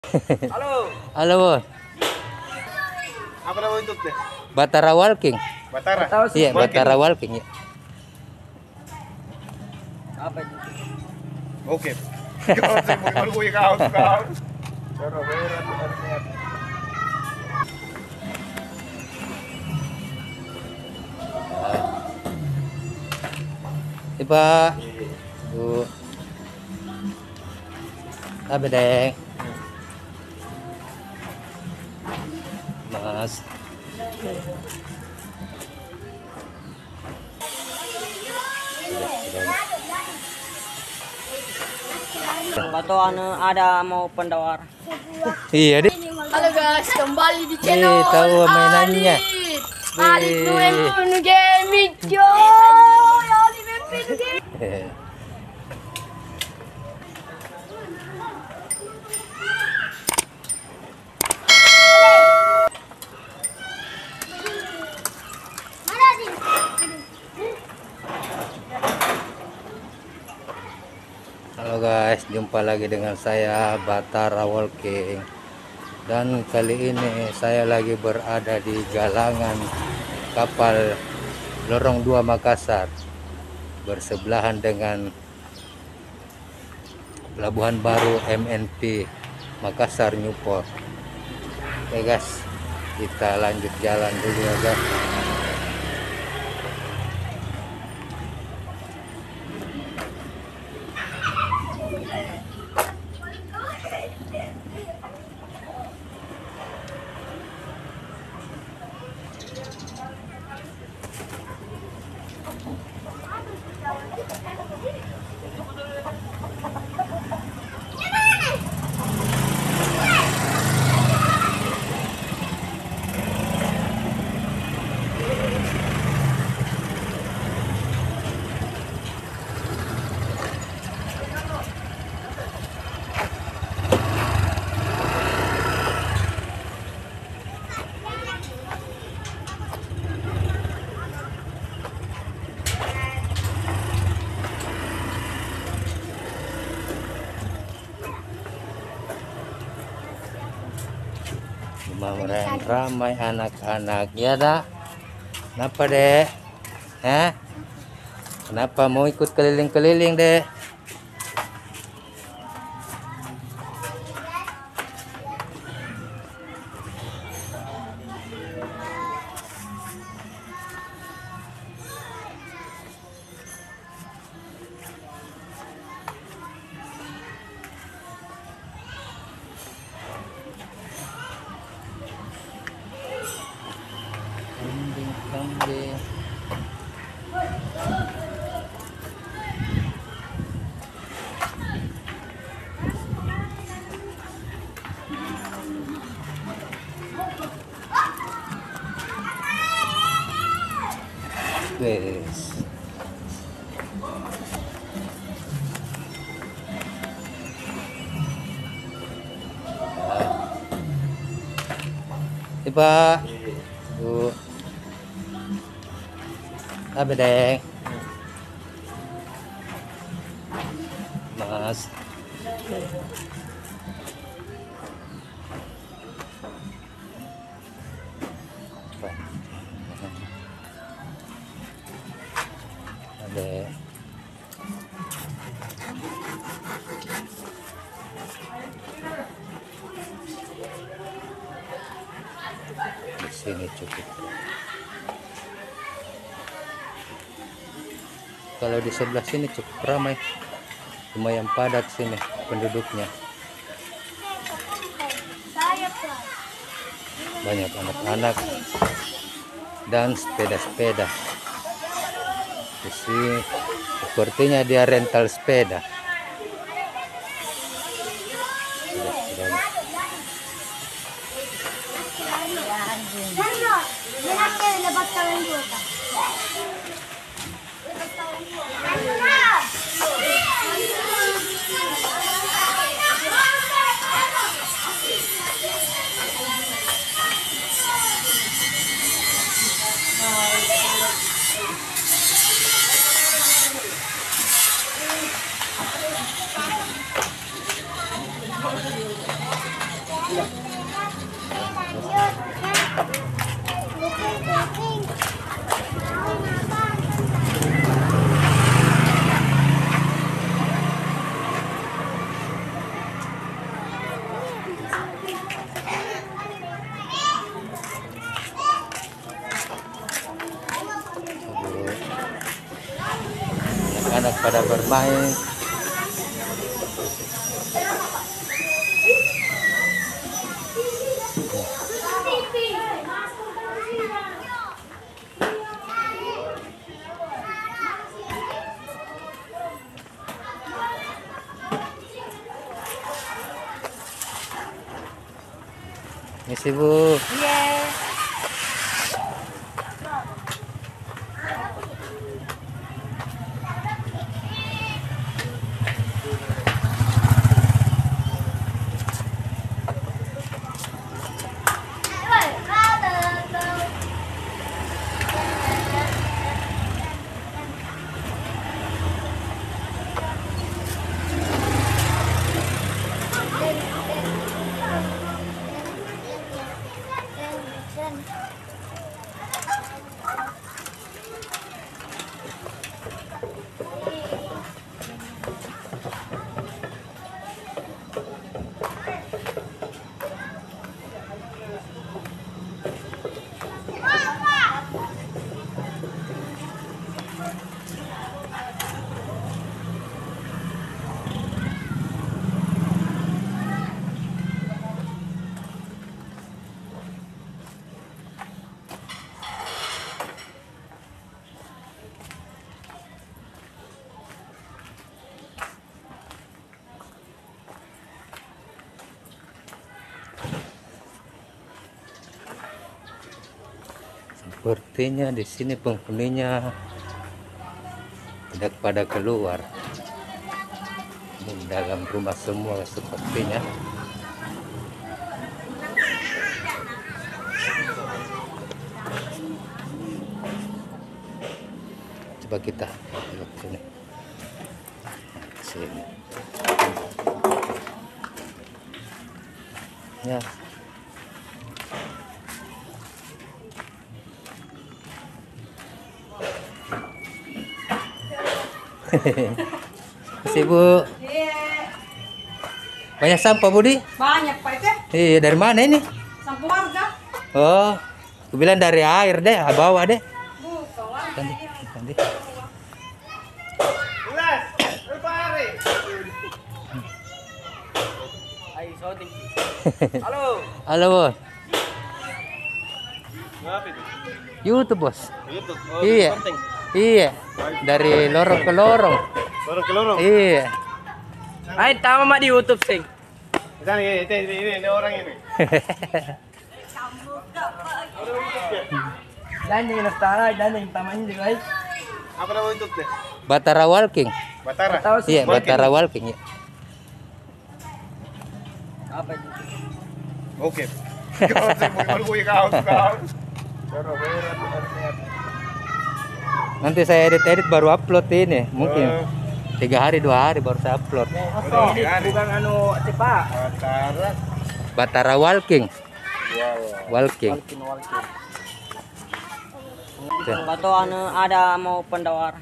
Halo. Halo, Bos. Apa nama YouTube-nya? Batara Walking. Batara. Iya, Batara Walking ya. Apa itu? Oke. Kau sih mau gue kau. Cara berat berat. Tiba. Bu. Apa deh? Mas. Atau ada mau pendawar. Iya deh. Halo guys, kembali di channel Tahu mainannya. Alif no MP Gaming yo. Alif MP Gaming. Halo guys, jumpa lagi dengan saya Batara Walking. Dan kali ini saya lagi berada di galangan kapal Lorong 2 Makassar, bersebelahan dengan Pelabuhan Baru MNP Makassar Newport. Oke guys, kita lanjut jalan dulu ya guys. Lumayan ramai anak-anak ya dah. Kenapa deh? Kenapa mau ikut keliling-keliling deh? Kambing. Wes. Tiba. Bu. Apa deh? Mas. Ada. Di sini cukup. Kalau di sebelah sini cukup ramai, lumayan padat sini penduduknya. Banyak anak-anak dan sepeda-sepeda. Di sini sepertinya dia rental sepeda. Anak pada bermain. Misi Bu. Sepertinya di sini penghuninya tidak pada keluar. Di dalam rumah semua sepertinya. Coba kita lihat sini. Sini. Ya. Masih Bu. Banyak sampah Budi? Banyak Pak itu. Iya, dari mana ini? Sampah warga. Oh, aku bilang dari air deh, bawa deh. Tadi, tadi. Ayo shooting. Halo. Halo Bos. Ngapa itu? YouTube Bos. YouTube. Iya. Iya. Dari lorong ke lorong. Lorong ke lorong. Iya. Ay, tama ma di YouTube sing. Misalnya ini orang ini. Dan yung nastara, dan yung tamanya di guys. Apa nama YouTube deh? Batara Walking. Batara. Iya, Batara Walking ya. Apa itu? Oke. Kalau saya mau ngomong kau. Pero berat. Nanti saya edit baru upload ini. Mungkin 3 hari 2 hari baru saya upload. Oso, bukan anu tipa. Batara. Batara Walking. Wow. Walking. Bato anu ada mau pendawar.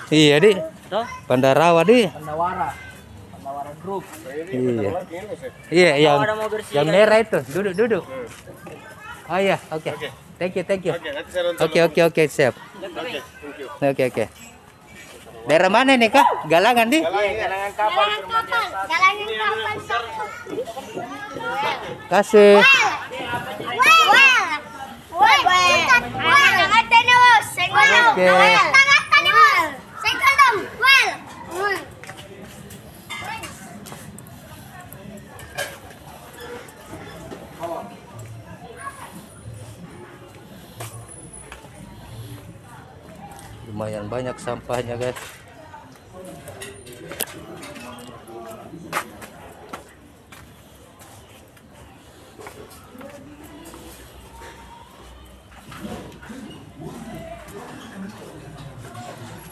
Iya di. Tuh, Pandarawa di. pendawara. Pendawara grup. Iya. Iya, ada mau bersih. yang merah itu. Duduk. Oh iya, oke. Oke. Thank you. Oke, nanti saya nonton. Oke, siap. Oke, thank you. Oke. Daerah mana nih Kak? Galangan di? Galangan kapal Galangin kapal satu. Kasih. Oke. Lumayan banyak sampahnya guys.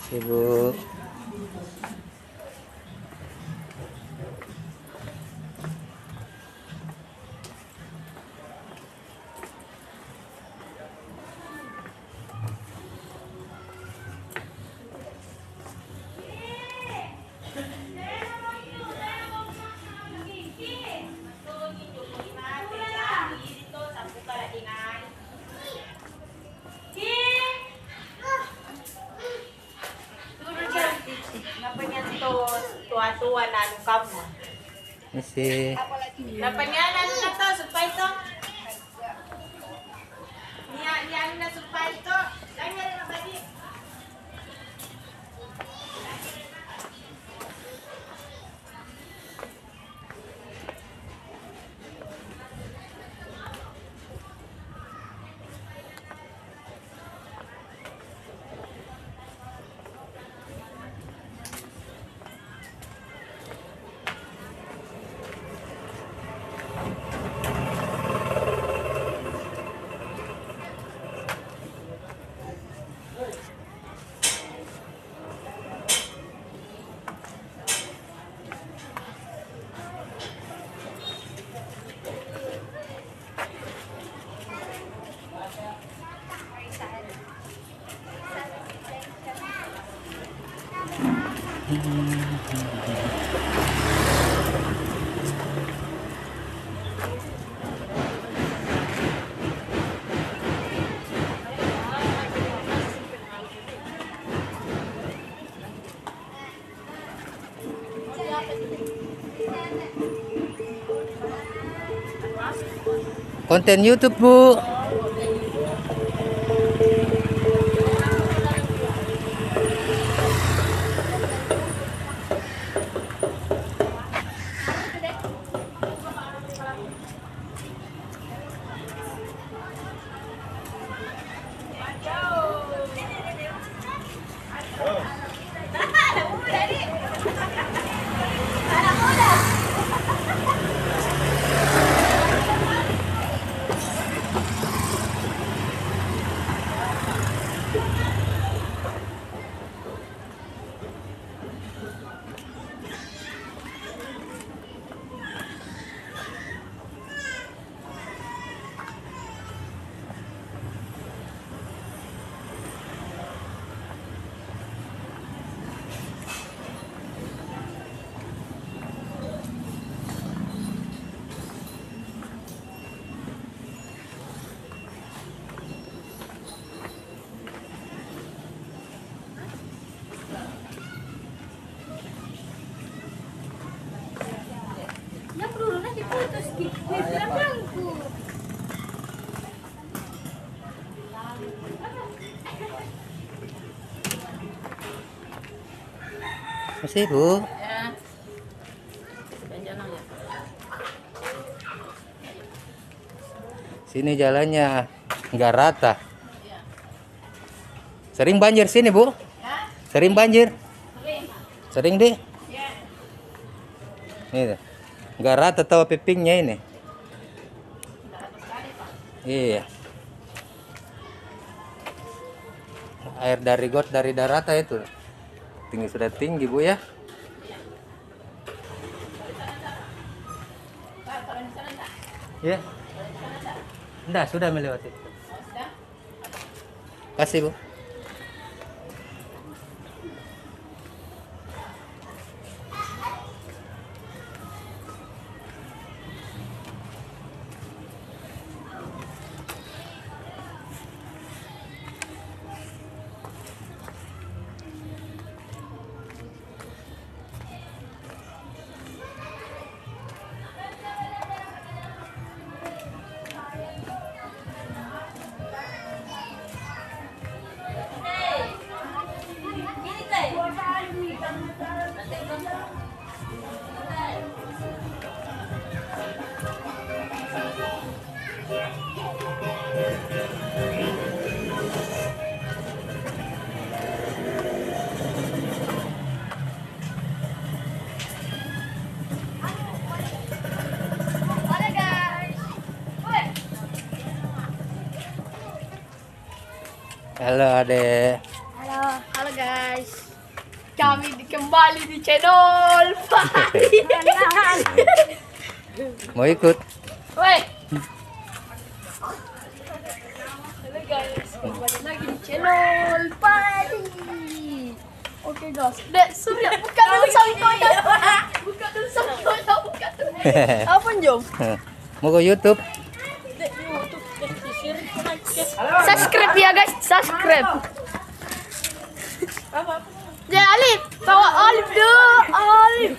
Sibuk. keluar na anu kamu. Misi. Napanya anu na to supaya to. Niya anu na supaya to. Kanya na badi. Konten YouTube, Bu. Ya pelurunya diputus di belakangku. Masih, Bu. Sini jalannya nggak rata. Sering banjir sini, Bu? Sering banjir? Sering deh. Ini nggak rata tahu pipingnya ini. Iya. Air dari got dari darata itu tinggi, sudah tinggi, Bu ya. Ya. Enggak, sudah melewati. Kasih, Bu. Halo, Ade. Halo guys. Kami kembali di channel Fahri. Mau ikut? Woi. Halo guys, kembali lagi di channel Fahri. Oke guys, dek sudah buka dulu sampahnya. Buka dulu sampahnya, buka dulu. Apa Jom? Mau ke YouTube? Subscribe ya guys, subscribe. Ya Alif. Bawa Alif dulu. Alif.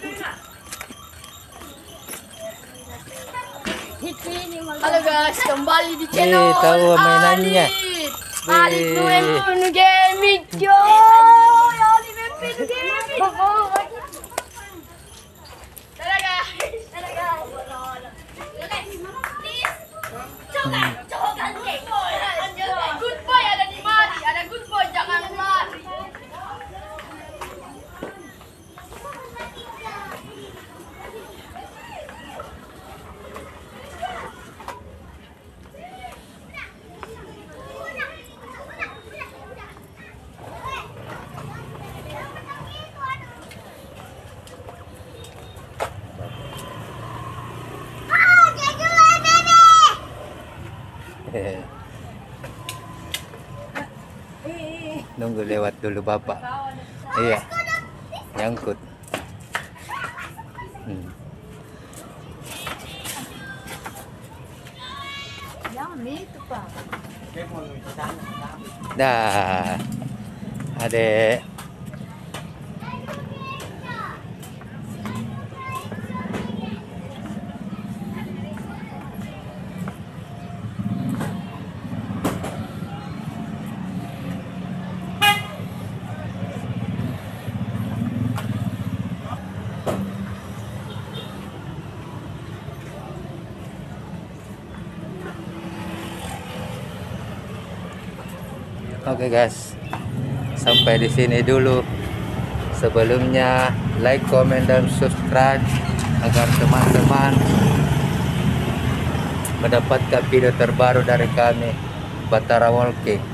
Halo guys, kembali di channel tahu mainannya. Alif Alif Gaming, coy. Alif Gaming. Dadah guys. Dadah guys. Good boy ada di mari, ada good boy jangan lari. Nunggu lewat dulu bapak. Iya, nyangkut. Dah, adek. Oke guys, sampai di sini dulu. Sebelumnya like, comment, dan subscribe agar teman-teman mendapatkan video terbaru dari kami, Batara Walking.